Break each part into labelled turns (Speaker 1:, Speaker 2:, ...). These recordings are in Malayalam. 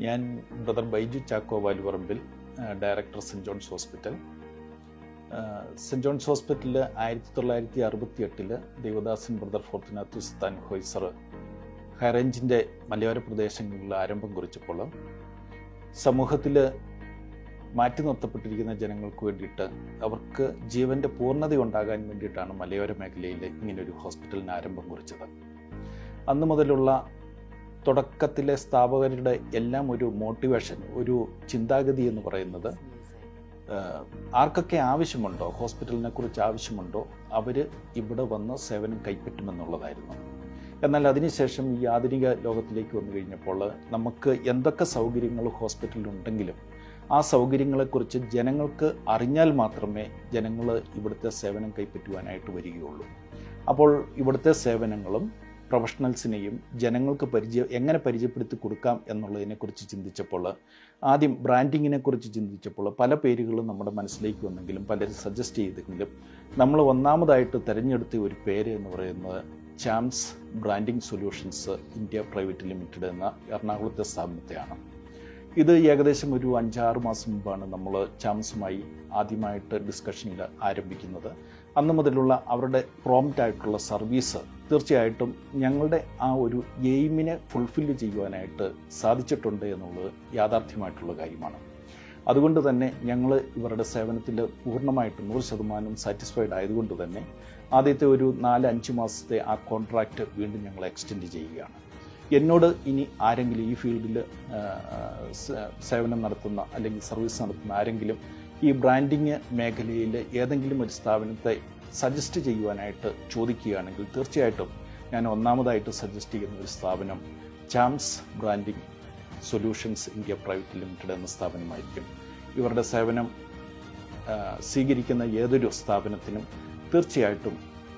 Speaker 1: ഞാൻ brother Baiju Chacko Valuparambil, director saint John's hospital. Saint John's ഹോസ്പിറ്റലിൽ 1968 ദേവദാസൻ ബ്രദർ ഫോർട്ടുനാത്തുസ് താൻ ഹോയ്സർ ഹൈറേഞ്ചിൻ്റെ മലയോര പ്രദേശങ്ങളിൽ ആരംഭം കുറിച്ചപ്പോൾ സമൂഹത്തിൽ മാറ്റി നിർത്തപ്പെട്ടിരിക്കുന്ന ജനങ്ങൾക്ക് വേണ്ടിയിട്ട് അവർക്ക് ജീവൻ്റെ പൂർണ്ണത ഉണ്ടാകാൻ വേണ്ടിയിട്ടാണ് മലയോര മേഖലയിൽ ഇങ്ങനൊരു ഹോസ്പിറ്റലിന് ആരംഭം കുറിച്ചത്. അന്നു മുതലുള്ള തുടക്കത്തിലെ സ്ഥാപകരുടെ എല്ലാം ഒരു മോട്ടിവേഷൻ, ഒരു ചിന്താഗതി എന്ന് പറയുന്നത് ആർക്കൊക്കെ ആവശ്യമുണ്ടോ, ഹോസ്പിറ്റലിനെ കുറിച്ച് ആവശ്യമുണ്ടോ, അവർ ഇവിടെ വന്ന് സേവനം കൈപ്പറ്റുമെന്നുള്ളതായിരുന്നു. എന്നാൽ അതിനുശേഷം ഈ ആധുനിക ലോകത്തിലേക്ക് വന്നു കഴിഞ്ഞപ്പോൾ നമുക്ക് എന്തൊക്കെ സൗകര്യങ്ങൾ ഹോസ്പിറ്റലിലുണ്ടെങ്കിലും ആ സൗകര്യങ്ങളെക്കുറിച്ച് ജനങ്ങൾക്ക് അറിഞ്ഞാൽ മാത്രമേ ജനങ്ങൾ ഇവിടുത്തെ സേവനം കൈപ്പറ്റുവാനായിട്ട് വരികയുള്ളൂ. അപ്പോൾ ഇവിടുത്തെ സേവനങ്ങളും പ്രൊഫഷണൽസിനെയും ജനങ്ങൾക്ക് എങ്ങനെ പരിചയപ്പെടുത്തി കൊടുക്കാം എന്നുള്ളതിനെക്കുറിച്ച് ചിന്തിച്ചപ്പോൾ, ആദ്യം ബ്രാൻഡിങ്ങിനെക്കുറിച്ച് ചിന്തിച്ചപ്പോൾ പല പേരുകളും നമ്മുടെ മനസ്സിലേക്ക് വന്നെങ്കിലും പലരും സജസ്റ്റ് ചെയ്തെങ്കിലും നമ്മൾ ഒന്നാമതായിട്ട് തിരഞ്ഞെടുത്ത ഒരു പേര് എന്ന് പറയുന്നത് charms branding solutions India private limited എന്ന എറണാകുളത്തെ സ്ഥാപനത്തെയാണ്. ഇത് ഏകദേശം ഒരു 5-6 മാസം മുമ്പാണ് നമ്മൾ ചാംസുമായി ആദ്യമായിട്ട് ഡിസ്കഷനിൽ ആരംഭിക്കുന്നത്. അന്ന് മുതലുള്ള അവരുടെ പ്രോംപ്റ്റ് ആയിട്ടുള്ള സർവീസ് തീർച്ചയായിട്ടും ഞങ്ങളുടെ ആ ഒരു എയിമിനെ ഫുൾഫില്ല് ചെയ്യുവാനായിട്ട് സാധിച്ചിട്ടുണ്ട് എന്നുള്ളത് യാഥാർത്ഥ്യമായിട്ടുള്ള കാര്യമാണ്. അതുകൊണ്ട് തന്നെ ഞങ്ങൾ ഇവരുടെ സേവനത്തിൽ പൂർണ്ണമായിട്ട് 100% സാറ്റിസ്ഫൈഡ് ആയതുകൊണ്ട് തന്നെ ആദ്യത്തെ ഒരു 4-5 മാസത്തെ ആ കോൺട്രാക്റ്റ് വീണ്ടും ഞങ്ങൾ എക്സ്റ്റെൻഡ് ചെയ്യുകയാണ്. എന്നോട് ഇനി ആരെങ്കിലും ഈ ഫീൽഡിൽ സേവനം നടത്തുന്ന അല്ലെങ്കിൽ സർവീസ് നടത്തുന്ന ആരെങ്കിലും ഈ ബ്രാൻഡിങ് മേഖലയിൽ ഏതെങ്കിലും ഒരു സ്ഥാപനത്തെ സജസ്റ്റ് ചെയ്യുവാനായിട്ട് ചോദിക്കുകയാണെങ്കിൽ തീർച്ചയായിട്ടും ഞാൻ ഒന്നാമതായിട്ട് സജസ്റ്റ് ചെയ്യുന്ന ഒരു സ്ഥാപനം charms branding solutions India private limited എന്ന സ്ഥാപനമായിരിക്കും. ഇവരുടെ സേവനം സ്വീകരിക്കുന്ന ഏതൊരു സ്ഥാപനത്തിനും തീർച്ചയായിട്ടും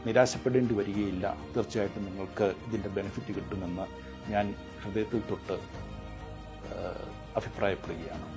Speaker 1: നിരാശപ്പെടേണ്ടി വരികയില്ല. തീർച്ചയായിട്ടും നിങ്ങൾക്ക് ഇതിൻ്റെ ബെനിഫിറ്റ് കിട്ടുമെന്ന് ഞാൻ ഹൃദയത്തിൽ തൊട്ട് അഭിപ്രായപ്പെടുകയാണ്.